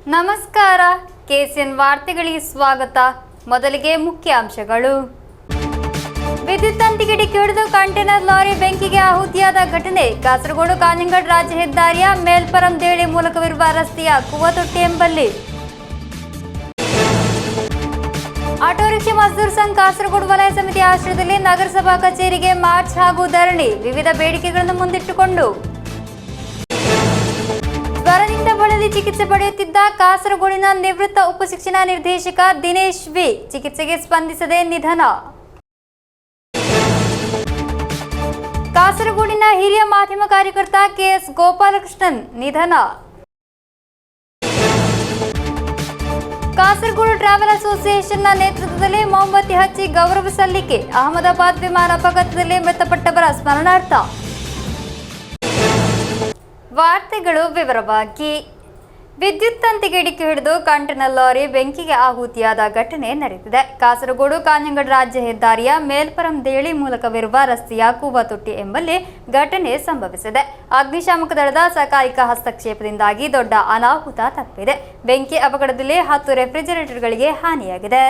ನಮಸ್ಕಾರ, ಕೆಸಿಎನ್ ವಾರ್ತೆಗಳಿಗೆ ಸ್ವಾಗತ. ಮೊದಲಿಗೆ ಮುಖ್ಯಾಂಶಗಳು. ವಿದ್ಯುತ್ ತಂತಿಗೆ ಡಿಕ್ಕಿ ಹೊಡೆದು ಕಂಟೈನರ್ ಲಾರಿ ಬೆಂಕಿಗೆ ಆಹುತಿಯಾದ ಘಟನೆ. ಕಾಸರಗೋಡು ಕಾಂಜಂಗಾಡ್ ರಾಜ್ಯ ಹೆದ್ದಾರಿಯ ಮೇಲ್ಪರಂ ದೇಳಿ ಮೂಲಕವಿರುವ ರಸ್ತೆಯ ಕುವತೊಟ್ಟಿ ಎಂಬಲ್ಲಿ. ಆಟೋ ರಿಕ್ಷಾ ಮಜ್ದೂರ್ ಸಂಘ ಕಾಸರಗೋಡು ವಲಯ ಸಮಿತಿ ಆಶ್ರಯದಲ್ಲಿ ನಗರಸಭಾ ಕಚೇರಿಗೆ ಮಾರ್ಚ್ ಹಾಗೂ ಧರಣಿ. ವಿವಿಧ ಬೇಡಿಕೆಗಳನ್ನು ಮುಂದಿಟ್ಟುಕೊಂಡು ಜ್ವರದಿಂದ ಬಳಲಿ ಚಿಕಿತ್ಸೆ ಪಡೆಯುತ್ತಿದ್ದ ಕಾಸರಗೋಡಿನ ನಿವೃತ್ತ ಉಪಶಿಕ್ಷಣ ನಿರ್ದೇಶಕ ದಿನೇಶ್ ವಿ ಚಿಕಿತ್ಸೆಗೆ ಸ್ಪಂದಿಸದೆ ನಿಧನ. ಕಾಸರಗೋಡಿನ ಹಿರಿಯ ಮಾಧ್ಯಮ ಕಾರ್ಯಕರ್ತ ಕೆಎಸ್ ಗೋಪಾಲಕೃಷ್ಣನ್ ನಿಧನ. ಕಾಸರಗೋಡು ಟ್ರಾವೆಲ್ ಅಸೋಸಿಯೇಷನ್ನ ನೇತೃತ್ವದಲ್ಲಿ ಮೊಂಬತ್ತಿ ಹಚ್ಚಿ ಗೌರವ ಸಲ್ಲಿಕೆ. ಅಹಮದಾಬಾದ್ ವಿಮಾನ ಅಪಘಾತದಲ್ಲಿ ಮೃತಪಟ್ಟವರ ಸ್ಮರಣಾರ್ಥ. ವಾರ್ತೆಗಳು ವಿವರವಾಗಿ. ವಿದ್ಯುತ್ ತಂತಿಗೆ ಡಿಕ್ಕಿ ಹಿಡಿದು ಕಂಟೈನರ್ ಲಾರಿ ಬೆಂಕಿಗೆ ಆಹುತಿಯಾದ ಘಟನೆ ನಡೆದಿದೆ. ಕಾಸರಗೋಡು ಕಾಂಜಂಗಾಡ್ ರಾಜ್ಯ ಹೆದ್ದಾರಿಯ ಮೇಲ್ಪರಂ ದೇಳಿ ಮೂಲಕವಿರುವ ರಸ್ತೆಯ ಕೂವತೊಟ್ಟಿ ಎಂಬಲ್ಲಿ ಘಟನೆ ಸಂಭವಿಸಿದೆ. ಅಗ್ನಿಶಾಮಕ ದಳದ ಸಕಾಲಿಕ ಹಸ್ತಕ್ಷೇಪದಿಂದಾಗಿ ದೊಡ್ಡ ಅನಾಹುತ ತಪ್ಪಿದೆ. ಬೆಂಕಿ ಅಪಘಾತದಲ್ಲಿ 10 ರೆಫ್ರಿಜರೇಟರ್ಗಳಿಗೆ ಹಾನಿಯಾಗಿದೆ.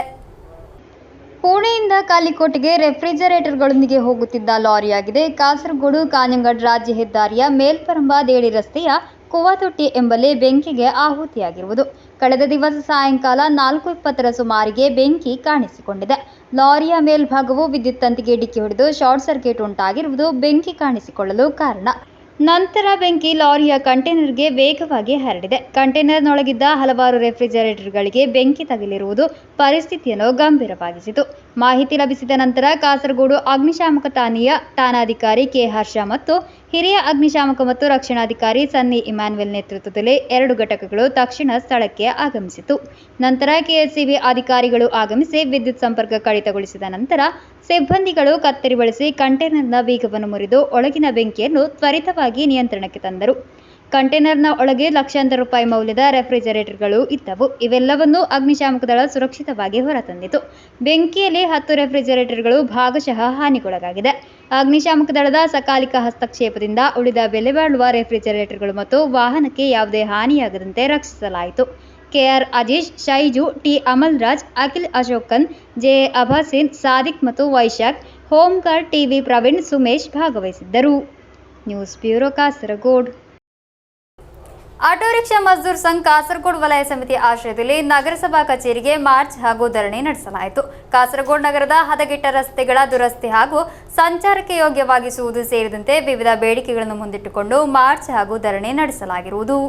ಪುಣೆಯಿಂದ ಕಾಲಿಕೋಟೆಗೆ ರೆಫ್ರಿಜರೇಟರ್ಗಳೊಂದಿಗೆ ಹೋಗುತ್ತಿದ್ದ ಲಾರಿಯಾಗಿದೆ. ಕಾಸರಗೋಡು ಕಾಂಜಂಗಾಡ್ ರಾಜ್ಯ ಹೆದ್ದಾರಿಯ ಮೇಲ್ಪರಂಬ ದೇಳಿ ರಸ್ತೆಯ ಕುವತೊಟ್ಟಿ ಎಂಬಲ್ಲಿ ಬೆಂಕಿಗೆ ಆಹುತಿಯಾಗಿರುವುದು. ಕಳೆದ ದಿವಸ ಸಾಯಂಕಾಲ 4:20 ಸುಮಾರಿಗೆ ಬೆಂಕಿ ಕಾಣಿಸಿಕೊಂಡಿದೆ. ಲಾರಿಯ ಮೇಲ್ಭಾಗವು ವಿದ್ಯುತ್ ತಂತಿಗೆ ಡಿಕ್ಕಿ ಹೊಡೆದು ಶಾರ್ಟ್ ಸರ್ಕ್ಯೂಟ್ ಉಂಟಾಗಿರುವುದು ಬೆಂಕಿ ಕಾಣಿಸಿಕೊಳ್ಳಲು ಕಾರಣ. ನಂತರ ಬೆಂಕಿ ಲಾರಿಯ ಕಂಟೈನರ್ಗೆ ವೇಗವಾಗಿ ಹರಡಿದೆ. ಕಂಟೈನರ್ನೊಳಗಿದ್ದ ಹಲವಾರು ರೆಫ್ರಿಜರೇಟರ್ಗಳಿಗೆ ಬೆಂಕಿ ತಗುಲಿರುವುದು ಪರಿಸ್ಥಿತಿಯನ್ನು ಗಂಭೀರವಾಗಿಸಿತು. ಮಾಹಿತಿ ಲಭಿಸಿದ ನಂತರ ಕಾಸರಗೋಡು ಅಗ್ನಿಶಾಮಕ ಠಾಣೆಯ ಠಾಣಾಧಿಕಾರಿ ಕೆ ಹರ್ಷ ಮತ್ತು ಹಿರಿಯ ಅಗ್ನಿಶಾಮಕ ಮತ್ತು ರಕ್ಷಣಾಧಿಕಾರಿ ಸನ್ನಿ ಇಮ್ಯಾನ್ಯುಯಲ್ ನೇತೃತ್ವದಲ್ಲಿ 2 ಘಟಕಗಳು ತಕ್ಷಣ ಸ್ಥಳಕ್ಕೆ ಆಗಮಿಸಿತು. ನಂತರ ಕೆಎಸ್ಸಿಬಿ ಅಧಿಕಾರಿಗಳು ಆಗಮಿಸಿ ವಿದ್ಯುತ್ ಸಂಪರ್ಕ ಕಡಿತಗೊಳಿಸಿದ ನಂತರ ಸಿಬ್ಬಂದಿಗಳು ಕತ್ತರಿ ಬಳಸಿ ಕಂಟೈನರ್ನ ಬೀಗವನ್ನು ಮುರಿದು ಒಳಗಿನ ಬೆಂಕಿಯನ್ನು ತ್ವರಿತವಾಗಿ ನಿಯಂತ್ರಣಕ್ಕೆ ತಂದರು. ಕಂಟೈನರ್ನ ಒಳಗೆ ಲಕ್ಷಾಂತರ ರೂಪಾಯಿ ಮೌಲ್ಯದ ರೆಫ್ರಿಜರೇಟರ್ಗಳು ಇದ್ದವು. ಇವೆಲ್ಲವನ್ನೂ ಅಗ್ನಿಶಾಮಕ ದಳ ಸುರಕ್ಷಿತವಾಗಿ ಹೊರತಂದಿತು. ಬೆಂಕಿಯಲ್ಲಿ 10 ರೆಫ್ರಿಜರೇಟರ್ಗಳು ಭಾಗಶಃ ಹಾನಿಗೊಳಗಾಗಿದೆ. ಅಗ್ನಿಶಾಮಕ ದಳದ ಸಕಾಲಿಕ ಹಸ್ತಕ್ಷೇಪದಿಂದ ಉಳಿದ ಬೆಲೆಬಾಳುವ ರೆಫ್ರಿಜರೇಟರ್ಗಳು ಮತ್ತು ವಾಹನಕ್ಕೆ ಯಾವುದೇ ಹಾನಿಯಾಗದಂತೆ ರಕ್ಷಿಸಲಾಯಿತು. KR Ajeesh, Shaiju, T Amalraj, Akhil Ashokan, J Abhasin, Sadiq ಮತ್ತು ವೈಶಾಖ್, ಹೋಮ್ಗಾರ್ಡ್ ಟಿವಿ ಪ್ರವೀಣ್, ಸುಮೇಶ್ ಭಾಗವಹಿಸಿದ್ದರು. News bureau, Kasaragod. Auto rickshaw Mazdoor Sangh Kasaragod ವಲಯ ಸಮಿತಿ ಆಶ್ರಯದಲ್ಲಿ ನಗರಸಭಾ ಕಚೇರಿಗೆ ಮಾರ್ಚ್ ಹಾಗೂ ಧರಣಿ ನಡೆಸಲಾಯಿತು. ಕಾಸರಗೋಡು ನಗರದ ಹದಗೆಟ್ಟ ರಸ್ತೆಗಳ ದುರಸ್ತಿ ಹಾಗೂ ಸಂಚಾರಕ್ಕೆ ಯೋಗ್ಯವಾಗಿಸುವುದು ಸೇರಿದಂತೆ ವಿವಿಧ ಬೇಡಿಕೆಗಳನ್ನು ಮುಂದಿಟ್ಟುಕೊಂಡು ಮಾರ್ಚ್ ಹಾಗೂ ಧರಣಿ ನಡೆಸಲಾಗಿರುವುದು.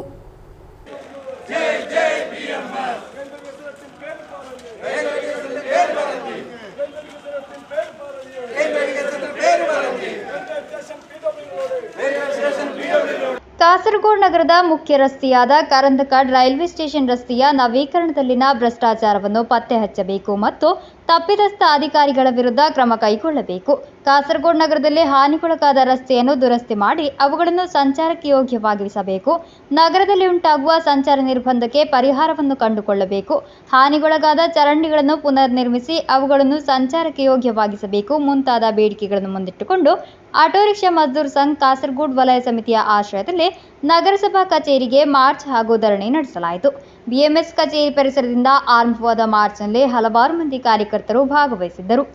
ಕಾಸರಗೋಡು ನಗರದ ಮುಖ್ಯ ರಸ್ತೆಯಾದ ಕರಂದಕಾಡ್ ರೈಲ್ವೆ ಸ್ಟೇಷನ್ ರಸ್ತೆಯ ನವೀಕರಣದಲ್ಲಿನ ಭ್ರಷ್ಟಾಚಾರವನ್ನು ಪತ್ತೆ ಹಚ್ಚಬೇಕು ಮತ್ತು ತಪ್ಪಿತಸ್ಥ ಅಧಿಕಾರಿಗಳ ವಿರುದ್ಧ ಕ್ರಮ ಕೈಗೊಳ್ಳಬೇಕು. ಕಾಸರಗೋಡು ನಗರದಲ್ಲಿ ಹಾನಿಗೊಳಗಾದ ರಸ್ತೆಯನ್ನು ದುರಸ್ತಿ ಮಾಡಿ ಅವುಗಳನ್ನು ಸಂಚಾರಕ್ಕೆ ಯೋಗ್ಯವಾಗಿಸಬೇಕು. ನಗರದಲ್ಲಿ ಉಂಟಾಗುವ ಸಂಚಾರ ನಿರ್ಬಂಧಕ್ಕೆ ಪರಿಹಾರವನ್ನು ಕಂಡುಕೊಳ್ಳಬೇಕು. ಹಾನಿಗೊಳಗಾದ ಚರಂಡಿಗಳನ್ನು ಪುನರ್ ನಿರ್ಮಿಸಿ ಅವುಗಳನ್ನು ಸಂಚಾರಕ್ಕೆ ಯೋಗ್ಯವಾಗಿಸಬೇಕು ಮುಂತಾದ ಬೇಡಿಕೆಗಳನ್ನು ಮುಂದಿಟ್ಟುಕೊಂಡು ಆಟೋ ರಿಕ್ಷಾ ಮಜ್ದೂರ್ ಸಂಘ ಕಾಸರಗೋಡು ವಲಯ ಸಮಿತಿಯ ಆಶ್ರಯದಲ್ಲಿ ನಗರಸಭಾ ಕಚೇರಿಗೆ ಮಾರ್ಚ್ ಹಾಗೂ ಧರಣಿ ನಡೆಸಲಾಯಿತು. ಬಿಎಂಎಸ್ ಕಚೇರಿ ಪರಿಸರದಿಂದ ಆರಂಭವಾದ ಮಾರ್ಚ್ನಲ್ಲಿ ಹಲವಾರು ಮಂದಿ ಕಾರ್ಯಕರ್ತರು ಭಾಗವಹಿಸಿದ್ದರು.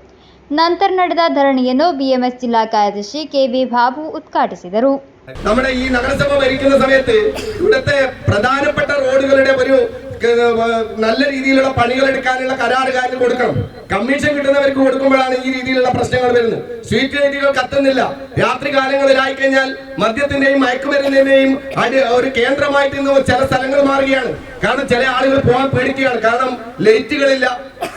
ನಂತರ ನಡೆದ ಧರಣಿಯನ್ನು ಬಿಎಂಎಸ್ ജില്ലാ ಕಾರ್ಯದರ್ശി കെ.വി. ബാബു ഉദ്ഘാಟಿಸಿದರು. നമ്മുടെ ഈ നഗരസഭ ഭരിക്കുന്ന സമയത്ത് ഇവിടുത്തെ പ്രധാനപ്പെട്ട റോഡുകളുടെ ഒരു നല്ല രീതിയിലുള്ള പണികൾ എടുക്കാനുള്ള കരാറുകാരന് കൊടുക്കണം. കമ്മീഷൻ കിട്ടുന്നവർക്ക് കൊടുക്കുമ്പോഴാണ് ഈ രീതിയിലുള്ള പ്രശ്നങ്ങൾ വരുന്നത്. സ്ട്രീറ്റ് ലൈറ്റുകൾ കത്തുന്നില്ല. രാത്രി കാലങ്ങളിലായി കഴിഞ്ഞാൽ മദ്യത്തിന്റെയും മയക്കുമരുന്നിന്റെയും ഒരു കേന്ദ്രമായിട്ട് ഇന്ന് ചില സ്ഥലങ്ങൾ മാറുകയാണ്. കാരണം ചില ആളുകൾ പോകാൻ പേടിക്കുകയാണ്. കാരണം ലൈറ്റുകളില്ല.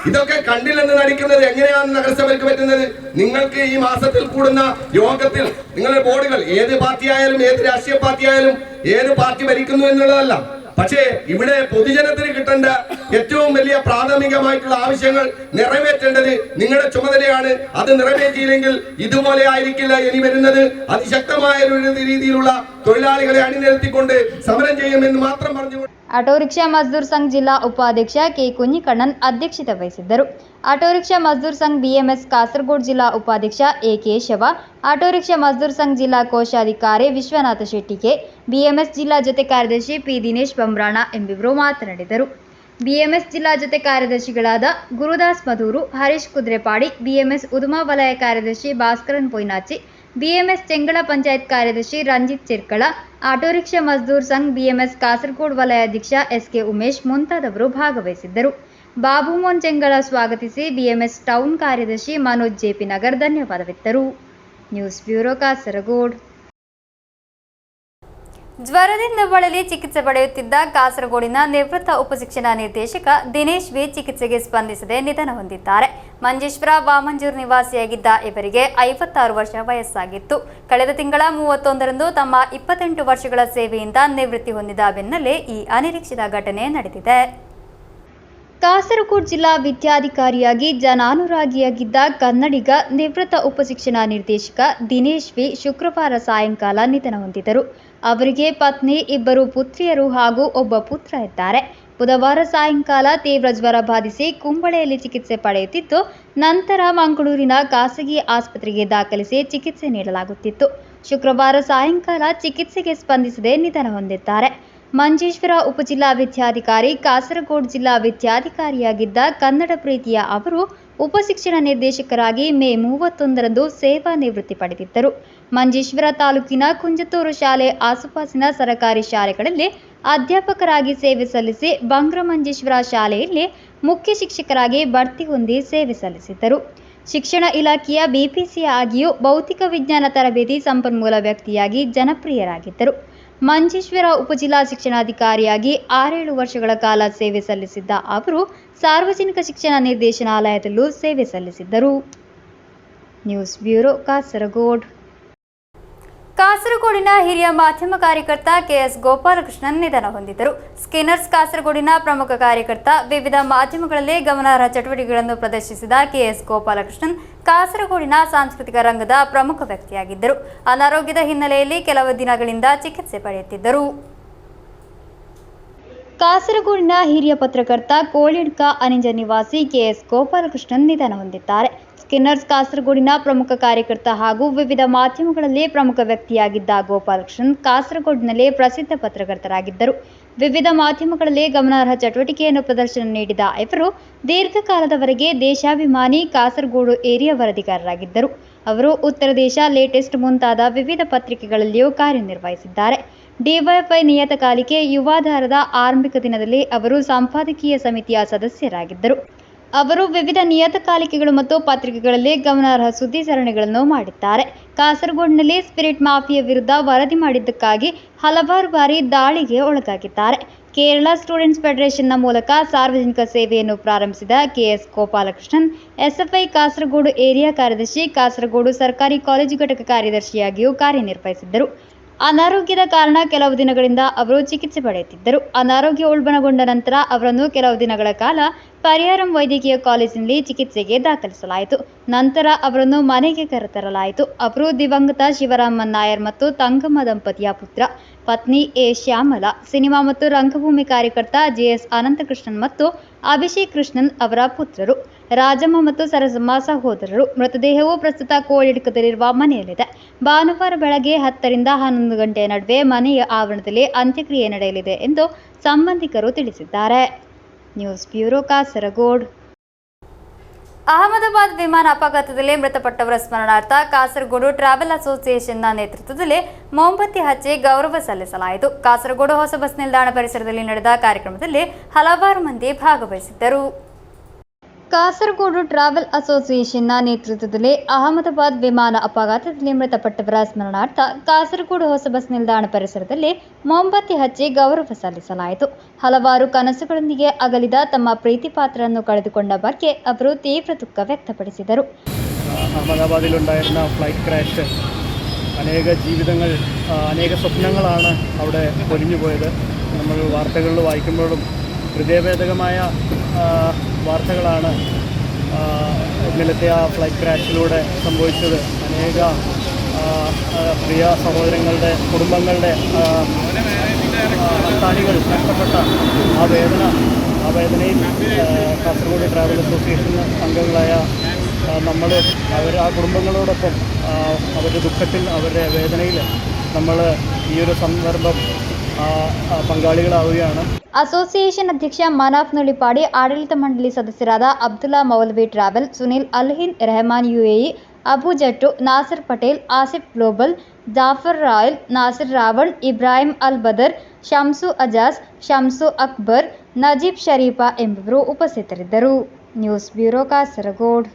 ഇതൊക്കെ കണ്ടില്ലെന്ന് നടിക്കുന്നത് എങ്ങനെയാണ് നഗരസഭയ്ക്ക് പറ്റുന്നത്? നിങ്ങൾക്ക് ഈ മാസത്തിൽ കൂടുന്ന യോഗത്തിൽ നിങ്ങളുടെ ബോർഡുകൾ ഏത് പാർട്ടി ആയാലും ഏത് രാഷ്ട്രീയ പാർട്ടി ആയാലും ഏത് പാർട്ടി ഭരിക്കുന്നു എന്നുള്ളതല്ല, പക്ഷേ ഇവിടെ പൊതുജനത്തിന് കിട്ടേണ്ട ഏറ്റവും വലിയ പ്രാഥമികമായിട്ടുള്ള ആവശ്യങ്ങൾ നിറവേറ്റേണ്ടത് നിങ്ങളുടെ ചുമതലയാണ്. അത് നിറവേറ്റിയില്ലെങ്കിൽ ഇതുപോലെ ആയിരിക്കില്ല ഇനി വരുന്നത്. അതിശക്തമായ ഒരു രീതിയിലുള്ള തൊഴിലാളികളെ അണിനിരത്തിക്കൊണ്ട് സമരം ചെയ്യുമെന്ന് മാത്രം പറഞ്ഞു. ಆಟೋ ರಿಕ್ಷಾ ಮಜ್ದೂರ್ ಸಂಘ್ ಜಿಲ್ಲಾ ಉಪಾಧ್ಯಕ್ಷ ಕೆ ಕುഞ്ഞിಕಣ್ಣನ್ ಅಧ್ಯಕ್ಷತೆ ವಹಿಸಿದ್ದರು. Auto rickshaw Mazdoor Sangh BMS Kasaragod ಜಿಲ್ಲಾ ಉಪಾಧ್ಯಕ್ಷ A Keshava, auto rickshaw Mazdoor Sangh ಜಿಲ್ಲಾ ಕೋಶಾಧಿಕಾರಿ ವಿಶ್ವನಾಥ ಶೆಟ್ಟಿಗೆ, ಬಿಎಂಎಸ್ ಜಿಲ್ಲಾ ಜೊತೆ ಕಾರ್ಯದರ್ಶಿ ಪಿ ದಿನೇಶ್ ಬಂಬ್ರಾಣ ಎಂಬಿವರು ಮಾತನಾಡಿದರು. ಬಿಎಂಎಸ್ ಜಿಲ್ಲಾ ಜೊತೆ ಕಾರ್ಯದರ್ಶಿಗಳಾದ ಗುರುದಾಸ್ ಮಧೂರು, ಹರೀಶ್ ಕುದ್ರೆಪಾಡಿ, ಬಿಎಂಎಸ್ ಉದುಮಾ ವಲಯ ಕಾರ್ಯದರ್ಶಿ ಭಾಸ್ಕರನ್ ಪೊಯ್ನಾಚಿ, ಬಿಎಂಎಸ್ ಚೆಂಗಳ ಪಂಚಾಯತ್ ಕಾರ್ಯದರ್ಶಿ Ranjith Chirkala, auto rickshaw Mazdoor Sangh BMS Kasaragod ವಲಯಾಧ್ಯಕ್ಷ ಎಸ್ಕೆ ಉಮೇಶ್ ಮುಂತಾದವರು ಭಾಗವಹಿಸಿದ್ದರು. ಬಾಬು ಮೋಹನ್ ಚೆಂಗಳ ಸ್ವಾಗತಿಸಿ ಬಿಎಂಎಸ್ ಟೌನ್ ಕಾರ್ಯದರ್ಶಿ ಮನೋಜ್ ಜೆಪಿ ನಗರ್ ಧನ್ಯವಾದವಿತ್ತರು. News bureau Kasaragod. ಜ್ವರದಿಂದ ಬಳಲಿ ಚಿಕಿತ್ಸೆ ಪಡೆಯುತ್ತಿದ್ದ ಕಾಸರಗೋಡಿನ ನಿವೃತ್ತ ಉಪಶಿಕ್ಷಣ ನಿರ್ದೇಶಕ ದಿನೇಶ್ ವಿ ಚಿಕಿತ್ಸೆಗೆ ಸ್ಪಂದಿಸದೆ ನಿಧನ ಹೊಂದಿದ್ದಾರೆ. ಮಂಜೇಶ್ವರ ವಾಮಂಜೂರು ನಿವಾಸಿಯಾಗಿದ್ದ ಇವರಿಗೆ 56 ವರ್ಷ ವಯಸ್ಸಾಗಿತ್ತು. ಕಳೆದ ತಿಂಗಳ 31ರಂದು ತಮ್ಮ 28 ವರ್ಷಗಳ ಸೇವೆಯಿಂದ ನಿವೃತ್ತಿ ಹೊಂದಿದ ಬೆನ್ನಲ್ಲೇ ಈ ಅನಿರೀಕ್ಷಿತ ಘಟನೆ ನಡೆದಿದೆ. ಕಾಸರಗೋಡು ಜಿಲ್ಲಾ ವಿದ್ಯಾಧಿಕಾರಿಯಾಗಿ ಜನಾನುರಾಗಿಯಾಗಿದ್ದ ಕನ್ನಡಿಗ ನಿವೃತ್ತ ಉಪಶಿಕ್ಷಣ ನಿರ್ದೇಶಕ ದಿನೇಶ್ ವಿ ಶುಕ್ರವಾರ ಸಾಯಂಕಾಲ ನಿಧನ ಹೊಂದಿದರು. ಅವರಿಗೆ ಪತ್ನಿ, 2 ಪುತ್ರಿಯರು ಹಾಗೂ ಒಬ್ಬ ಪುತ್ರ ಇದ್ದಾರೆ. ಬುಧವಾರ ಸಾಯಂಕಾಲ ತೀವ್ರ ಜ್ವರ ಬಾಧಿಸಿ ಕುಂಬಳೆಯಲ್ಲಿ ಚಿಕಿತ್ಸೆ ಪಡೆಯುತ್ತಿದ್ದು, ನಂತರ ಮಂಗಳೂರಿನ ಖಾಸಗಿ ಆಸ್ಪತ್ರೆಗೆ ದಾಖಲಿಸಿ ಚಿಕಿತ್ಸೆ ನೀಡಲಾಗುತ್ತಿತ್ತು. ಶುಕ್ರವಾರ ಸಾಯಂಕಾಲ ಚಿಕಿತ್ಸೆಗೆ ಸ್ಪಂದಿಸದೆ ನಿಧನ ಹೊಂದಿದ್ದಾರೆ. ಮಂಜೇಶ್ವರ ಉಪಜಿಲ್ಲಾ ವಿದ್ಯಾಧಿಕಾರಿ, ಕಾಸರಗೋಡು ಜಿಲ್ಲಾ ವಿದ್ಯಾಧಿಕಾರಿಯಾಗಿದ್ದ ಕನ್ನಡ ಪ್ರೀತಿಯ ಅವರು ಉಪಶಿಕ್ಷಣ ನಿರ್ದೇಶಕರಾಗಿ ಮೇ 31ರಂದು ಸೇವಾ ನಿವೃತ್ತಿ ಪಡೆದಿದ್ದರು. ಮಂಜೇಶ್ವರ ತಾಲೂಕಿನ ಕುಂಜತೂರು ಶಾಲೆ ಆಸುಪಾಸಿನ ಸರಕಾರಿ ಶಾಲೆಗಳಲ್ಲಿ ಅಧ್ಯಾಪಕರಾಗಿ ಸೇವೆ ಸಲ್ಲಿಸಿ ಬಂಗ್ರಮಂಜೇಶ್ವರ ಶಾಲೆಯಲ್ಲಿ ಮುಖ್ಯ ಶಿಕ್ಷಕರಾಗಿ ಬಡ್ತಿ ಹೊಂದಿ ಸೇವೆ ಸಲ್ಲಿಸಿದ್ದರು. ಶಿಕ್ಷಣ ಇಲಾಖೆಯ ಬಿಪಿಸಿ ಆಗಿಯೂ ಭೌತಿಕ ವಿಜ್ಞಾನ ತರಬೇತಿ ಸಂಪನ್ಮೂಲ ವ್ಯಕ್ತಿಯಾಗಿ ಜನಪ್ರಿಯರಾಗಿದ್ದರು. ಮಂಜೇಶ್ವರ ಉಪಜಿಲ್ಲಾ ಶಿಕ್ಷಣಾಧಿಕಾರಿಯಾಗಿ 6-7 ವರ್ಷಗಳ ಕಾಲ ಸೇವೆ ಸಲ್ಲಿಸಿದ್ದ ಅವರು ಸಾರ್ವಜನಿಕ ಶಿಕ್ಷಣ ನಿರ್ದೇಶನಾಲಯದಲ್ಲೂ ಸೇವೆ ಸಲ್ಲಿಸಿದ್ದರು. News bureau Kasaragod. ಕಾಸರಗೋಡಿನ ಹಿರಿಯ ಮಾಧ್ಯಮ ಕಾರ್ಯಕರ್ತ ಕೆಎಸ್ ಗೋಪಾಲಕೃಷ್ಣನ್ ನಿಧನ ಹೊಂದಿದರು. ಸ್ಕಿನ್ನರ್ಸ್ ಕಾಸರಗೋಡಿನ ಪ್ರಮುಖ ಕಾರ್ಯಕರ್ತ, ವಿವಿಧ ಮಾಧ್ಯಮಗಳಲ್ಲಿ ಗಮನಾರ್ಹ ಚಟುವಟಿಕೆಗಳನ್ನು ಪ್ರದರ್ಶಿಸಿದ ಕೆಎಸ್ ಗೋಪಾಲಕೃಷ್ಣನ್ ಕಾಸರಗೋಡಿನ ಸಾಂಸ್ಕೃತಿಕ ರಂಗದ ಪ್ರಮುಖ ವ್ಯಕ್ತಿಯಾಗಿದ್ದರು. ಅನಾರೋಗ್ಯದ ಹಿನ್ನೆಲೆಯಲ್ಲಿ ಕೆಲವು ದಿನಗಳಿಂದ ಚಿಕಿತ್ಸೆ ಪಡೆಯುತ್ತಿದ್ದರು. ಕಾಸರಗೋಡಿನ ಹಿರಿಯ ಪತ್ರಕರ್ತ, ಕೋಳಿಡ್ಕ ಅನಿಂಜ ನಿವಾಸಿ ಕೆಎಸ್ ಗೋಪಾಲಕೃಷ್ಣನ್ ನಿಧನ ಹೊಂದಿದ್ದಾರೆ. ಸ್ಕಿನ್ನರ್ಸ್ ಕಾಸರಗೋಡಿನ ಪ್ರಮುಖ ಕಾರ್ಯಕರ್ತ ಹಾಗೂ ವಿವಿಧ ಮಾಧ್ಯಮಗಳಲ್ಲಿ ಪ್ರಮುಖ ವ್ಯಕ್ತಿಯಾಗಿದ್ದ ಗೋಪಾಲಕೃಷ್ಣನ್ ಕಾಸರಗೋಡಿನಲ್ಲಿ ಪ್ರಸಿದ್ಧ ಪತ್ರಕರ್ತರಾಗಿದ್ದರು. ವಿವಿಧ ಮಾಧ್ಯಮಗಳಲ್ಲಿ ಗಮನಾರ್ಹ ಚಟುವಟಿಕೆಯನ್ನು ಪ್ರದರ್ಶನ ನೀಡಿದ ಇವರು ದೀರ್ಘಕಾಲದವರೆಗೆ ದೇಶಾಭಿಮಾನಿ ಕಾಸರಗೋಡು ಏರಿಯಾ ವರದಿಗಾರರಾಗಿದ್ದರು. ಅವರು ಉತ್ತರ ದೇಶ, ಲೇಟೆಸ್ಟ್ ಮುಂತಾದ ವಿವಿಧ ಪತ್ರಿಕೆಗಳಲ್ಲಿಯೂ ಕಾರ್ಯನಿರ್ವಹಿಸಿದ್ದಾರೆ. ಡಿವೈಎಫ್ಐ ನಿಯತಕಾಲಿಕೆ ಯುವಾಧಾರದ ಆರಂಭಿಕ ದಿನದಲ್ಲಿ ಅವರು ಸಂಪಾದಕೀಯ ಸಮಿತಿಯ ಸದಸ್ಯರಾಗಿದ್ದರು. ಅವರು ವಿವಿಧ ನಿಯತಕಾಲಿಕೆಗಳು ಮತ್ತು ಪತ್ರಿಕೆಗಳಲ್ಲಿ ಗಮನಾರ್ಹ ಸುದ್ದಿ ಸರಣಿಗಳನ್ನು ಮಾಡಿದ್ದಾರೆ. ಕಾಸರಗೋಡಿನಲ್ಲಿ ಸ್ಪಿರಿಟ್ ಮಾಫಿಯಾ ವಿರುದ್ಧ ವರದಿ ಮಾಡಿದ್ದಕ್ಕಾಗಿ ಹಲವಾರು ಬಾರಿ ದಾಳಿಗೆ ಒಳಗಾಗಿದ್ದಾರೆ. ಕೇರಳ ಸ್ಟೂಡೆಂಟ್ಸ್ ಫೆಡರೇಷನ್ನ ಮೂಲಕ ಸಾರ್ವಜನಿಕ ಸೇವೆಯನ್ನು ಪ್ರಾರಂಭಿಸಿದ K S Gopalakrishnan SFI Kasaragod area ಕಾರ್ಯದರ್ಶಿ, ಕಾಸರಗೋಡು ಸರ್ಕಾರಿ ಕಾಲೇಜು ಘಟಕ ಕಾರ್ಯದರ್ಶಿಯಾಗಿಯೂ ಕಾರ್ಯನಿರ್ವಹಿಸಿದ್ದರು. ಅನಾರೋಗ್ಯದ ಕಾರಣ ಕೆಲವು ದಿನಗಳಿಂದ ಅವರು ಚಿಕಿತ್ಸೆ ಪಡೆಯುತ್ತಿದ್ದರು. ಅನಾರೋಗ್ಯ ಉಲ್ಬಣಗೊಂಡ ನಂತರ ಅವರನ್ನು ಕೆಲವು ದಿನಗಳ ಕಾಲ ಪರಿಯಾರಂ ವೈದ್ಯಕೀಯ ಕಾಲೇಜಿನಲ್ಲಿ ಚಿಕಿತ್ಸೆಗೆ ದಾಖಲಿಸಲಾಯಿತು. ನಂತರ ಅವರನ್ನು ಮನೆಗೆ ಕರೆತರಲಾಯಿತು. ಅವರು ದಿವಂಗತ ಶಿವರಾಮನ್ ನಾಯರ್ ಮತ್ತು ತಂಗಮ್ಮ ದಂಪತಿಯ ಪುತ್ರ. ಪತ್ನಿ ಎ ಶ್ಯಾಮಲಾ, ಸಿನಿಮಾ ಮತ್ತು ರಂಗಭೂಮಿ ಕಾರ್ಯಕರ್ತ ಜೆಎಸ್ ಅನಂತಕೃಷ್ಣನ್ ಮತ್ತು ಅಭಿಷೇಕ್ ಕೃಷ್ಣನ್ ಅವರ ಪುತ್ರರು. ರಾಜಮ್ಮ ಮತ್ತು ಸರಸಮ್ಮ ಸಹೋದರರು. ಮೃತದೇಹವು ಪ್ರಸ್ತುತ ಕೋಳಿಡ್ಕದಲ್ಲಿರುವ ಮನೆಯಲ್ಲಿದೆ. ಭಾನುವಾರ ಬೆಳಗ್ಗೆ 10ರಿಂದ 11 ಗಂಟೆಯ ನಡುವೆ ಮನೆಯ ಆವರಣದಲ್ಲಿ ಅಂತ್ಯಕ್ರಿಯೆ ನಡೆಯಲಿದೆ ಎಂದು ಸಂಬಂಧಿಕರು ತಿಳಿಸಿದ್ದಾರೆ. News bureau Kasaragod. ಅಹಮದಾಬಾದ್ ವಿಮಾನ ಅಪಘಾತದಲ್ಲಿ ಮೃತಪಟ್ಟವರ ಸ್ಮರಣಾರ್ಥ ಕಾಸರಗೋಡು ಟ್ರಾವೆಲ್ ಅಸೋಸಿಯೇಷನ್ನ ನೇತೃತ್ವದಲ್ಲಿ ಮೊಂಬತ್ತಿ ಹಚ್ಚಿ ಗೌರವ ಸಲ್ಲಿಸಲಾಯಿತು. ಕಾಸರಗೋಡು ಹೊಸ ಬಸ್ ನಿಲ್ದಾಣ ಪರಿಸರದಲ್ಲಿ ನಡೆದ ಕಾರ್ಯಕ್ರಮದಲ್ಲಿ ಹಲವಾರು ಮಂದಿ ಭಾಗವಹಿಸಿದ್ದರು. ಕಾಸರಗೋಡು ಟ್ರಾವೆಲ್ ಅಸೋಸಿಯೇಷನ್ನ ನೇತೃತ್ವದಲ್ಲಿ ಅಹಮದಾಬಾದ್ ವಿಮಾನ ಅಪಘಾತದಲ್ಲಿ ಮೃತಪಟ್ಟವರ ಸ್ಮರಣಾರ್ಥ ಕಾಸರಗೋಡು ಹೊಸ ಬಸ್ ನಿಲ್ದಾಣ ಪರಿಸರದಲ್ಲಿ ಮೊಂಬತ್ತಿ ಹಚ್ಚಿ ಗೌರವ ಸಲ್ಲಿಸಲಾಯಿತು. ಹಲವಾರು ಕನಸುಗಳೊಂದಿಗೆ ಅಗಲಿದ ತಮ್ಮ ಪ್ರೀತಿ ಪಾತ್ರರನ್ನು കಳೆದುಕೊಂಡ ಬಗ್ಗೆ ಅವರು ತೀವ್ರ ದುಃಖ വ്യക്തಪಡಿಸಿದರು. അഹമ്മദാബാദിലുണ്ടായിരുന്ന ഫ്ലൈറ്റ് ക്രാഷ് അനേക ജീവിതങ്ങൾ, അനേക സ്വപ്നങ്ങളാണ് അവിടെ പൊലിഞ്ഞുപോയത്. നമ്മൾ വാർത്തകളിൽ വായിക്കുമ്പോഴും ഹൃദയഭേദകമായ വാർത്തകളാണ് ഇന്നലത്തെ ആ ഫ്ലൈറ്റ് ക്രാഷിലൂടെ സംഭവിച്ചത്. അനേക പ്രിയ സഹോദരങ്ങളുടെ കുടുംബങ്ങളുടെ അത്താണികൾ നഷ്ടപ്പെട്ട ആ വേദനയിൽ കാസർഗോഡ് ട്രാവൽ അസോസിയേഷൻ അംഗങ്ങളായ നമ്മൾ ആ കുടുംബങ്ങളോടൊപ്പം അവരുടെ ദുഃഖത്തിൽ, അവരുടെ വേദനയിൽ നമ്മൾ ഈ ഒരു സന്ദർഭം പങ്കാളികളാവുകയാണ്. ಅಸೋಸಿಯೇಷನ್ ಅಧ್ಯಕ್ಷ ಮನಾಫ್ ನುಳಿಪಾಡಿ, ಆಡಳಿತ ಮಂಡಳಿ ಸದಸ್ಯರಾದ Abdullah maulvi travel, Sunil ಅಲ್ಹಿನ್, Rahman UAE, Abu ಜಟ್ಟು, Nasir Patel, Asif global, Jafar royal, Nasir Ravan, Ibrahim ಅಲ್ ಬದರ್, ಶಂಸು ಅಜಾಜ್, ಶಂಸು ಅಕ್ಬರ್, ನಜೀಬ್ ಶರೀಫಾ ಎಂಬುವರು ಉಪಸ್ಥಿತರಿದ್ದರು. News bureau Kasaragod.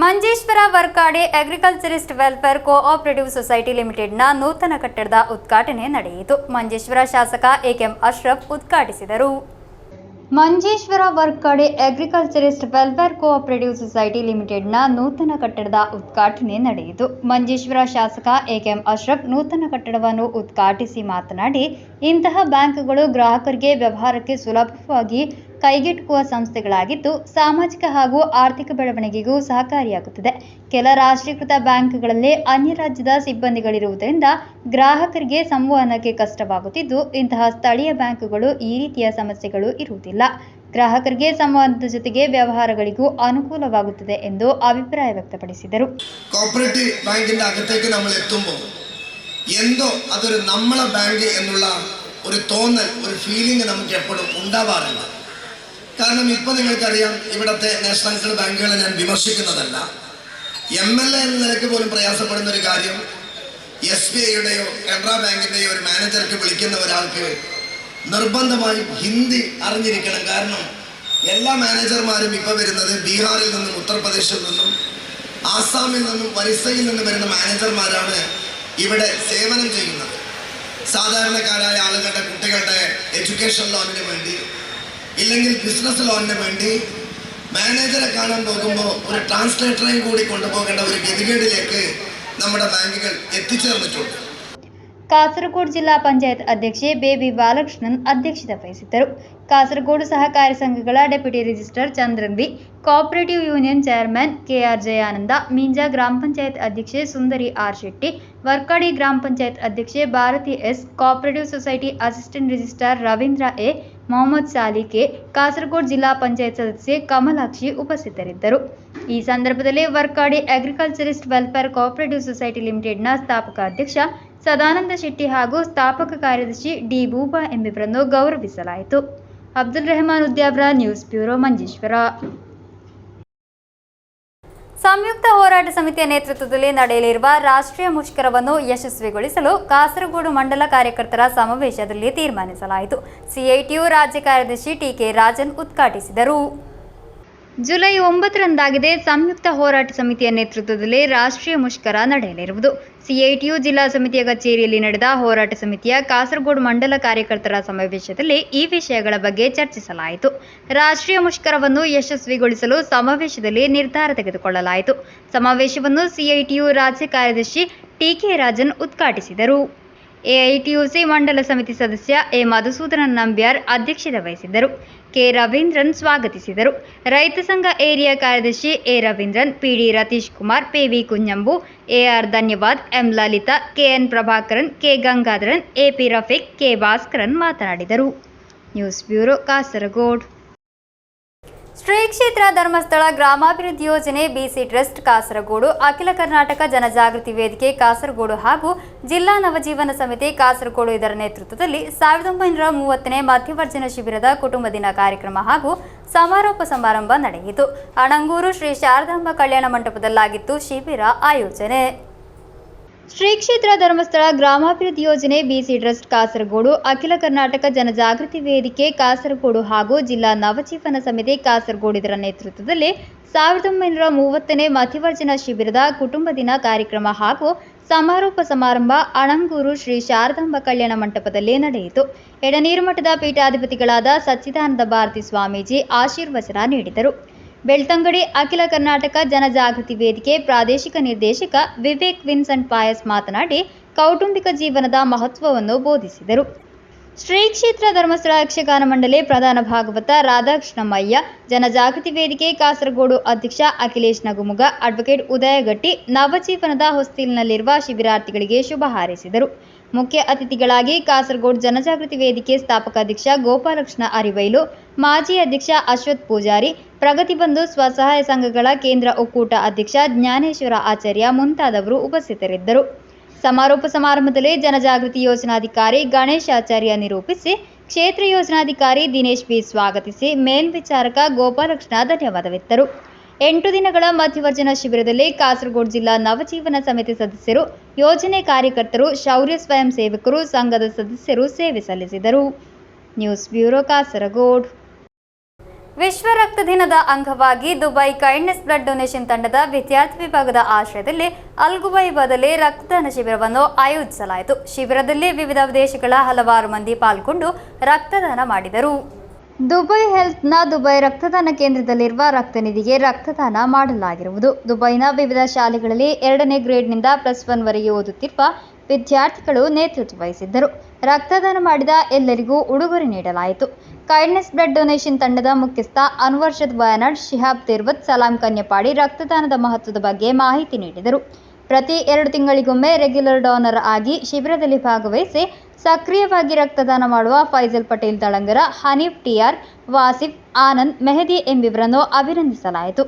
Manjeshwar Varkady agriculturist welfare cooperative society ಲಿಮಿಟೆಡ್ನ ನೂತನ ಕಟ್ಟಡದ ಉದ್ಘಾಟನೆ ನಡೆಯಿತು. ಮಂಜೇಶ್ವರ ಶಾಸಕ ಎ.ಕೆ.ಎಂ. ಅಶ್ರಫ್ ಉದ್ಘಾಟಿಸಿದರು. Manjeshwar Varkady agriculturist welfare cooperative society ಲಿಮಿಟೆಡ್ನ ನೂತನ ಕಟ್ಟಡದ ಉದ್ಘಾಟನೆ ನಡೆಯಿತು. ಮಂಜೇಶ್ವರ ಶಾಸಕ ಎ.ಕೆ.ಎಂ. ಅಶ್ರಫ್ ನೂತನ ಕಟ್ಟಡವನ್ನು ಉದ್ಘಾಟಿಸಿ ಮಾತನಾಡಿ, ಇಂತಹ ಬ್ಯಾಂಕ್ಗಳು ಗ್ರಾಹಕರಿಗೆ ವ್ಯವಹಾರಕ್ಕೆ ಸುಲಭವಾಗಿ ಕೈಗೆಟುಕುವ ಸಂಸ್ಥೆಗಳಾಗಿದ್ದು ಸಾಮಾಜಿಕ ಹಾಗೂ ಆರ್ಥಿಕ ಬೆಳವಣಿಗೆಗೂ ಸಹಕಾರಿಯಾಗುತ್ತದೆ. ಕೆಲ ರಾಷ್ಟ್ರೀಕೃತ ಬ್ಯಾಂಕ್ಗಳಲ್ಲಿ ಅನ್ಯ ರಾಜ್ಯದ ಸಿಬ್ಬಂದಿಗಳಿರುವುದರಿಂದ ಗ್ರಾಹಕರಿಗೆ ಸಂವಹನಕ್ಕೆ ಕಷ್ಟವಾಗುತ್ತಿದ್ದು, ಇಂತಹ ಸ್ಥಳೀಯ ಬ್ಯಾಂಕ್ಗಳು ಈ ರೀತಿಯ ಸಮಸ್ಯೆಗಳು ಇರುವುದಿಲ್ಲ. ಗ್ರಾಹಕರಿಗೆ ಸಂವಹನದ ಜೊತೆಗೆ ವ್ಯವಹಾರಗಳಿಗೂ ಅನುಕೂಲವಾಗುತ್ತದೆ ಎಂದು ಅಭಿಪ್ರಾಯ ವ್ಯಕ್ತಪಡಿಸಿದರು. കോപ്പറേറ്റീവ് ബാങ്കിന്റെ അകത്തേക്ക് നമ്മൾ എത്തുമ്പോൾ എന്തോ അതൊരു നമ്മളെ ബാങ്ക് എന്നുള്ള ഒരു തോന്നൽ, ഒരു ഫീലിംഗ് നമുക്ക് എപ്പോഴും ഉണ്ടാവാറില്ല. കാരണം ഇപ്പോൾ നിങ്ങൾക്കറിയാം, ഇവിടുത്തെ നാഷണൽ ബാങ്കുകളെ ഞാൻ വിമർശിക്കുന്നതല്ല. MLA എന്ന നിലയ്ക്ക് പോലും പ്രയാസപ്പെടുന്ന ഒരു കാര്യം, SBIയുടെയോ കാനറ ബാങ്കിൻ്റെയോ ഒരു മാനേജർക്ക് വിളിക്കുന്ന ഒരാൾക്ക് നിർബന്ധമായും ഹിന്ദി അറിഞ്ഞിരിക്കണം. കാരണം എല്ലാ മാനേജർമാരും ഇപ്പോൾ വരുന്നത് ബീഹാറിൽ നിന്നും ഉത്തർപ്രദേശിൽ നിന്നും ആസാമിൽ നിന്നും ഒറീസയിൽ നിന്നും വരുന്ന മാനേജർമാരാണ് ഇവിടെ സേവനം ചെയ്യുന്നത്. സാധാരണക്കാരായ ആളുകളുടെ കുട്ടികളുടെ എഡ്യൂക്കേഷൻ ലോണിന് വേണ്ടി, ഇല്ലെങ്കിൽ ബിസിനസ് ലോണിന് വേണ്ടി മാനേജറെ കാണാൻ പോകുമ്പോൾ ഒരു ട്രാൻസ്ലേറ്ററെയും കൂടി കൊണ്ടുപോകേണ്ട ഒരു ഗതികേടിലേക്ക് നമ്മുടെ ബാങ്കുകൾ എത്തിച്ചേർന്നിട്ടുണ്ട്. ಕಾಸರಗೋಡು ಜಿಲ್ಲಾ ಪಂಚಾಯತ್ ಅಧ್ಯಕ್ಷೆ ಬೇಬಿ ಬಾಲಕೃಷ್ಣನ್ ಅಧ್ಯಕ್ಷತೆ ವಹಿಸಿದ್ದರು. ಕಾಸರಗೋಡು ಸಹಕಾರಿ ಸಂಘಗಳ deputy registrar Chandran V, cooperative union chairman KR Jayananda, Meenja ಗ್ರಾಮ ಪಂಚಾಯತ್ ಅಧ್ಯಕ್ಷೆ ಸುಂದರಿ ಆರ್ ಶೆಟ್ಟಿ, ವರ್ಕಾಡಿ ಗ್ರಾಮ ಪಂಚಾಯತ್ ಅಧ್ಯಕ್ಷೆ Bharathi S, cooperative society assistant registrar Ravindra A, Mohammed Sali K, Kasaragod ಜಿಲ್ಲಾ ಪಂಚಾಯತ್ ಸದಸ್ಯೆ ಕಮಲಾಕ್ಷಿ ಉಪಸ್ಥಿತರಿದ್ದರು. ಈ ಸಂದರ್ಭದಲ್ಲಿ Varkady agriculturist welfare cooperative society ಲಿಮಿಟೆಡ್ನ ಸ್ಥಾಪಕ ಅಧ್ಯಕ್ಷ ಸದಾನಂದ ಶೆಟ್ಟಿ ಹಾಗೂ ಸ್ಥಾಪಕ ಕಾರ್ಯದರ್ಶಿ ಡಿ ಬೂಬಾ ಎಂಬುವರನ್ನು ಗೌರವಿಸಲಾಯಿತು. Abdul Rahman Udyavar, news bureau, Manjeshwar. ಸಂಯುಕ್ತ ಹೋರಾಟ ಸಮಿತಿಯ ನೇತೃತ್ವದಲ್ಲಿ ನಡೆಯಲಿರುವ ರಾಷ್ಟ್ರೀಯ ಮುಷ್ಕರವನ್ನು ಯಶಸ್ವಿಗೊಳಿಸಲು ಕಾಸರಗೋಡು ಮಂಡಲ ಕಾರ್ಯಕರ್ತರ ಸಮಾವೇಶದಲ್ಲಿ ತೀರ್ಮಾನಿಸಲಾಯಿತು. ಸಿಐಟಿಯು ರಾಜ್ಯ ಕಾರ್ಯದರ್ಶಿ ಟಿ.ಕೆ. ರಾಜನ್ ಉದ್ಘಾಟಿಸಿದರು. ಜುಲೈ 9ರಂದಾಗಿದೆ ಸಂಯುಕ್ತ ಹೋರಾಟ ಸಮಿತಿಯ ನೇತೃತ್ವದಲ್ಲಿ ರಾಷ್ಟ್ರೀಯ ಮುಷ್ಕರ ನಡೆಯಲಿರುವುದು. ಸಿಐಟಿಯು ಜಿಲ್ಲಾ ಸಮಿತಿಯ ಕಚೇರಿಯಲ್ಲಿ ನಡೆದ ಹೋರಾಟ ಸಮಿತಿಯ ಕಾಸರಗೋಡು ಮಂಡಲ ಕಾರ್ಯಕರ್ತರ ಸಮಾವೇಶದಲ್ಲಿ ಈ ವಿಷಯಗಳ ಬಗ್ಗೆ ಚರ್ಚಿಸಲಾಯಿತು. ರಾಷ್ಟ್ರೀಯ ಮುಷ್ಕರವನ್ನು ಯಶಸ್ವಿಗೊಳಿಸಲು ಸಮಾವೇಶದಲ್ಲಿ ನಿರ್ಧಾರ ತೆಗೆದುಕೊಳ್ಳಲಾಯಿತು. ಸಮಾವೇಶವನ್ನು ಸಿಐಟಿಯು ರಾಜ್ಯ ಕಾರ್ಯದರ್ಶಿ ಟಿ.ಕೆ. ರಾಜನ್ ಉದ್ಘಾಟಿಸಿದರು. ಎಐಟಿಯುಸಿ ಮಂಡಲ ಸಮಿತಿ ಸದಸ್ಯ ಎ. ಮಧುಸೂದನ್ ನಂಬ್ಯಾರ್ ಅಧ್ಯಕ್ಷತೆ ವಹಿಸಿದ್ದರು. ಕೆ. ರವೀಂದ್ರನ್ ಸ್ವಾಗತಿಸಿದರು. ರೈತ ಸಂಘ ಏರಿಯಾ ಕಾರ್ಯದರ್ಶಿ A. Ravindran, PD Ratheesh Kumar, PV. Kunhambu, AR. Dhanyavad, M. Lalitha, KN. Prabhakaran, K. Gangadharan, AP. Rafeeq, K. Bhaskaran ಮಾತನಾಡಿದರು. News bureau, Kasaragod. ಶ್ರೀ ಕ್ಷೇತ್ರ ಧರ್ಮಸ್ಥಳ ಗ್ರಾಮಾಭಿವೃದ್ಧಿ ಯೋಜನೆ ಬಿಸಿ ಟ್ರಸ್ಟ್ ಕಾಸರಗೋಡು, ಅಖಿಲ ಕರ್ನಾಟಕ ಜನಜಾಗೃತಿ ವೇದಿಕೆ ಕಾಸರಗೋಡು ಹಾಗೂ ಜಿಲ್ಲಾ ನವಜೀವನ ಸಮಿತಿ ಕಾಸರಗೋಡು ಇದರ ನೇತೃತ್ವದಲ್ಲಿ 1930ನೇ ಮಧ್ಯವರ್ಜನ ಶಿಬಿರದ ಕುಟುಂಬ ದಿನ ಕಾರ್ಯಕ್ರಮ ಹಾಗೂ ಸಮಾರೋಪ ಸಮಾರಂಭ ನಡೆಯಿತು. ಅಣಂಗೂರು ಶ್ರೀ ಶಾರದಾಂಬ ಕಲ್ಯಾಣ ಮಂಟಪದಲ್ಲಾಗಿತ್ತು ಶಿಬಿರ ಆಯೋಜನೆ. ಶ್ರೀ ಕ್ಷೇತ್ರ ಧರ್ಮಸ್ಥಳ ಗ್ರಾಮಾಭಿವೃದ್ಧಿ ಯೋಜನೆ ಬಿಸಿ ಟ್ರಸ್ಟ್ ಕಾಸರಗೋಡು, ಅಖಿಲ ಕರ್ನಾಟಕ ಜನಜಾಗೃತಿ ವೇದಿಕೆ ಕಾಸರಗೋಡು ಹಾಗೂ ಜಿಲ್ಲಾ ನವಜೀವನ ಸಮಿತಿ ಕಾಸರಗೋಡು ಇದರ ನೇತೃತ್ವದಲ್ಲಿ 1930ನೇ ಮಧ್ಯವರ್ಜನ ಶಿಬಿರದ ಕುಟುಂಬ ದಿನ ಕಾರ್ಯಕ್ರಮ ಹಾಗೂ ಸಮಾರೋಪ ಸಮಾರಂಭ ಅಣಂಗೂರು ಶ್ರೀ ಶಾರದಾಂಬ ಕಲ್ಯಾಣ ಮಂಟಪದಲ್ಲಿ ನಡೆಯಿತು. ಎಡನೀರು ಮಠದ ಪೀಠಾಧಿಪತಿಗಳಾದ ಸಚ್ಚಿದಾನಂದ ಭಾರತಿ ಸ್ವಾಮೀಜಿ ಆಶೀರ್ವಚನ ನೀಡಿದರು. ಬೆಳ್ತಂಗಡಿ ಅಖಿಲ ಕರ್ನಾಟಕ ಜನಜಾಗೃತಿ ವೇದಿಕೆ ಪ್ರಾದೇಶಿಕ ನಿರ್ದೇಶಕ ವಿವೇಕ್ ವಿನ್ಸೆಂಟ್ ಪಾಯಸ್ ಮಾತನಾಡಿ ಕೌಟುಂಬಿಕ ಜೀವನದ ಮಹತ್ವವನ್ನು ಬೋಧಿಸಿದರು. ಶ್ರೀ ಕ್ಷೇತ್ರ ಧರ್ಮಸ್ಥಳ ಯಕ್ಷಗಾನ ಮಂಡಳಿ ಪ್ರಧಾನ ಭಾಗವತ ರಾಧಾಕೃಷ್ಣಮಯ್ಯ, ಜನಜಾಗೃತಿ ವೇದಿಕೆ ಕಾಸರಗೋಡು ಅಧ್ಯಕ್ಷ ಅಖಿಲೇಶ್ ನಗುಮುಗ, ಅಡ್ವೊಕೇಟ್ ಉದಯಗಟ್ಟಿ ನವಜೀವನದ ಹೊಸ್ತಿಲಿನಲ್ಲಿರುವ ಶಿಬಿರಾರ್ಥಿಗಳಿಗೆ ಶುಭ ಹಾರೈಸಿದರು. ಮುಖ್ಯ ಅತಿಥಿಗಳಾಗಿ ಕಾಸರಗೋಡು ಜನಜಾಗೃತಿ ವೇದಿಕೆ ಸ್ಥಾಪಕ ಅಧ್ಯಕ್ಷ ಗೋಪಾಲಕೃಷ್ಣ ಅರಿವೈಲು, ಮಾಜಿ ಅಧ್ಯಕ್ಷ ಅಶ್ವಥ್ ಪೂಜಾರಿ, ಪ್ರಗತಿ ಬಂಧು ಸ್ವಸಹಾಯ ಸಂಘಗಳ ಕೇಂದ್ರ ಒಕ್ಕೂಟ ಅಧ್ಯಕ್ಷ ಜ್ಞಾನೇಶ್ವರ ಆಚಾರ್ಯ ಮುಂತಾದವರು ಉಪಸ್ಥಿತರಿದ್ದರು. ಸಮಾರೋಪ ಸಮಾರಂಭದಲ್ಲಿ ಜನಜಾಗೃತಿ ಯೋಜನಾಧಿಕಾರಿ ಗಣೇಶ್ ಆಚಾರ್ಯ ನಿರೂಪಿಸಿ, ಕ್ಷೇತ್ರ ಯೋಜನಾಧಿಕಾರಿ ದಿನೇಶ್ ಬಿ ಸ್ವಾಗತಿಸಿ, ಮೇಲ್ವಿಚಾರಕ ಗೋಪಾಲಕೃಷ್ಣ ಧನ್ಯವಾದವಿತ್ತರು. 8 ದಿನಗಳ ಮಧ್ಯವರ್ಜನ ಶಿಬಿರದಲ್ಲಿ ಕಾಸರಗೋಡು ಜಿಲ್ಲಾ ನವಜೀವನ ಸಮಿತಿ ಸದಸ್ಯರು, ಯೋಜನೆ ಕಾರ್ಯಕರ್ತರು, ಶೌರ್ಯ ಸ್ವಯಂ ಸೇವಕರು, ಸಂಘದ ಸದಸ್ಯರು ಸೇವೆ ಸಲ್ಲಿಸಿದರು. News bureau, Kasaragod. ವಿಶ್ವ ರಕ್ತ ದಿನದ ಅಂಗವಾಗಿ ದುಬೈ ಕೈಂಡ್ನೆಸ್ ಬ್ಲಡ್ ಡೊನೇಷನ್ ತಂಡದ ವಿದ್ಯಾರ್ಥಿ ವಿಭಾಗದ ಆಶ್ರಯದಲ್ಲಿ ಅಲ್ಗುಬೈಬಾದಲ್ಲಿ ರಕ್ತದಾನ ಶಿಬಿರವನ್ನು ಆಯೋಜಿಸಲಾಯಿತು. ಶಿಬಿರದಲ್ಲಿ ವಿವಿಧ ದೇಶಗಳ ಹಲವಾರು ಮಂದಿ ಪಾಲ್ಗೊಂಡು ರಕ್ತದಾನ ಮಾಡಿದರು. ದುಬೈ ಹೆಲ್ತ್ನ ದುಬೈ ರಕ್ತದಾನ ಕೇಂದ್ರದಲ್ಲಿರುವ ರಕ್ತನಿಧಿಗೆ ರಕ್ತದಾನ ಮಾಡಲಾಗಿರುವುದು. ದುಬೈನ ವಿವಿಧ ಶಾಲೆಗಳಲ್ಲಿ 2ನೇ ಗ್ರೇಡ್ನಿಂದ +1 ವರೆಗೆ ಓದುತ್ತಿರುವ ವಿದ್ಯಾರ್ಥಿಗಳು ನೇತೃತ್ವ ವಹಿಸಿದ್ದರು. ರಕ್ತದಾನ ಮಾಡಿದ ಎಲ್ಲರಿಗೂ ಉಡುಗೊರೆ ನೀಡಲಾಯಿತು. ಕೈಂಡ್ನೆಸ್ ಬ್ಲಡ್ ಡೊನೇಷನ್ ತಂಡದ ಮುಖ್ಯಸ್ಥ ಅನ್ವರ್ಷದ್ ವಯನಾಡ್, ಶಿಹಾಬ್ ತಿರ್ವತ್, ಸಲಾಂ ಕನ್ಯಪಾಡಿ ರಕ್ತದಾನದ ಮಹತ್ವದ ಬಗ್ಗೆ ಮಾಹಿತಿ ನೀಡಿದರು. ಪ್ರತಿ 2 ತಿಂಗಳಿಗೊಮ್ಮೆ ರೆಗ್ಯುಲರ್ ಡೋನರ್ ಆಗಿ ಶಿಬಿರದಲ್ಲಿ ಭಾಗವಹಿಸಿ ಸಕ್ರಿಯವಾಗಿ ರಕ್ತದಾನ ಮಾಡುವ ಫೈಜಲ್ ಪಟೇಲ್ ತಳಂಗರ, ಹನೀಫ್ ಟಿಆರ್, ವಾಸಿಫ್, ಆನಂದ್, ಮೆಹದಿ ಎಂಬಿವರನ್ನು ಅಭಿನಂದಿಸಲಾಯಿತು.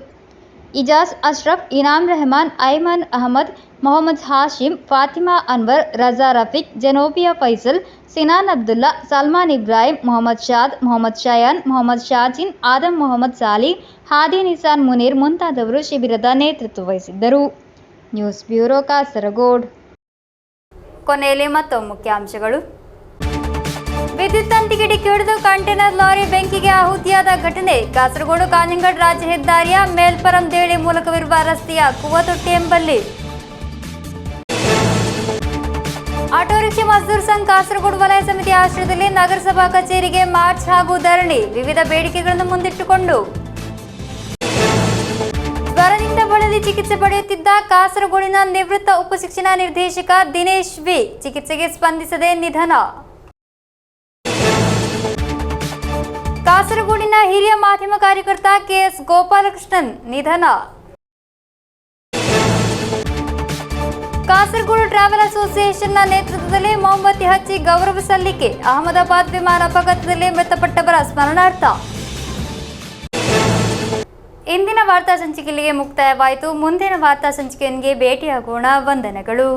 ಇಜಾಜ್ ಅಶ್ರಫ್, ಇನಾಮ್ ರೆಹಮಾನ್, ಐಮನ್ ಅಹಮದ್, ಮೊಹಮ್ಮದ್ ಹಾಶಿಮ್, ಫಾತಿಮಾ ಅನ್ವರ್, ರಜಾ ರಫೀಕ್, ಜನೋಬಿಯಾ ಫೈಸಲ್, ಸಿನಾನ್ ಅಬ್ದುಲ್ಲಾ, ಸಲ್ಮಾನ್ ಇಬ್ರಾಹಿಂ, ಮೊಹಮ್ಮದ್ ಶಾದ್, ಮೊಹಮ್ಮದ್ ಶಯಾನ್, ಮೊಹಮ್ಮದ್ ಶಾಜಿನ್, ಆದಮ್ ಮೊಹಮ್ಮದ್ ಸಾಲಿ, ಹಾದಿ ನಿಸಾನ್ ಮುನೀರ್ ಮುಂತಾದವರು ಶಿಬಿರದ ನೇತೃತ್ವ ವಹಿಸಿದ್ದರು. News bureau, Kasaragod. ಕೊನೆಯಲ್ಲಿ ಮತ್ತೊಮ್ಮೆ ಮುಖ್ಯಾಂಶಗಳು. ವಿದ್ಯುತ್ ತಂತಿಗೆ ಡಿಕ್ಕಿ ಹೊಡೆದು ಕಂಟೈನರ್ ಲಾರಿ ಬೆಂಕಿಗೆ ಆಹುತಿಯಾದ ಘಟನೆ. ಕಾಸರಗೋಡು ಕಾಂಜಂಗಡ್ ರಾಜ್ಯ ಹೆದ್ದಾರಿಯ ಮೇಲ್ಪರಂ ದೇಳಿ ಮೂಲಕವಿರುವ ರಸ್ತೆಯ ಕುವತೊಟ್ಟಿ ಎಂಬಲ್ಲಿ. ಆಟೋ ರಿಕ್ಷಾ ಮಜ್ದೂರ್ ಸಂಘ ಕಾಸರಗೋಡು ವಲಯ ಸಮಿತಿ ಆಶ್ರಯದಲ್ಲಿ ನಗರಸಭಾ ಕಚೇರಿಗೆ ಮಾರ್ಚ್ ಹಾಗೂ ಧರಣಿ, ವಿವಿಧ ಬೇಡಿಕೆಗಳನ್ನು ಮುಂದಿಟ್ಟುಕೊಂಡು. ಜ್ವರದಿಂದ ಬಳಲಿ ಚಿಕಿತ್ಸೆ ಪಡೆಯುತ್ತಿದ್ದ ಕಾಸರಗೋಡಿನ ನಿವೃತ್ತ ಉಪಶಿಕ್ಷಣ ನಿರ್ದೇಶಕ ದಿನೇಶ್ ವಿ ಚಿಕಿತ್ಸೆಗೆ ಸ್ಪಂದಿಸದೆ ನಿಧನ. ಕಾಸರಗೋಡಿನ ಹಿರಿಯ ಮಾಧ್ಯಮ ಕಾರ್ಯಕರ್ತ ಕೆಎಸ್ ಗೋಪಾಲಕೃಷ್ಣನ್ ನಿಧನ. ಕಾಸರಗೋಡು ಟ್ರಾವೆಲ್ ಅಸೋಸಿಯೇಷನ್ನ ನೇತೃತ್ವದಲ್ಲಿ ಮೊಂಬತ್ತಿ ಹಚ್ಚಿ ಗೌರವ ಸಲ್ಲಿಕೆ. ಅಹಮದಾಬಾದ್ ವಿಮಾನ ಅಪಘಾತದಲ್ಲಿ ಮೃತಪಟ್ಟವರ ಸ್ಮರಣಾರ್ಥ. ಇಂದಿನ ವಾರ್ತಾ ಸಂಚಿಕೆಗೆ ಮುಕ್ತಾಯವಾಯಿತು. ಮುಂದಿನ ವಾರ್ತಾ ಸಂಚಿಕೆಯೊಂದಿಗೆ ಭೇಟಿಯಾಗೋಣ. ವಂದನೆಗಳು.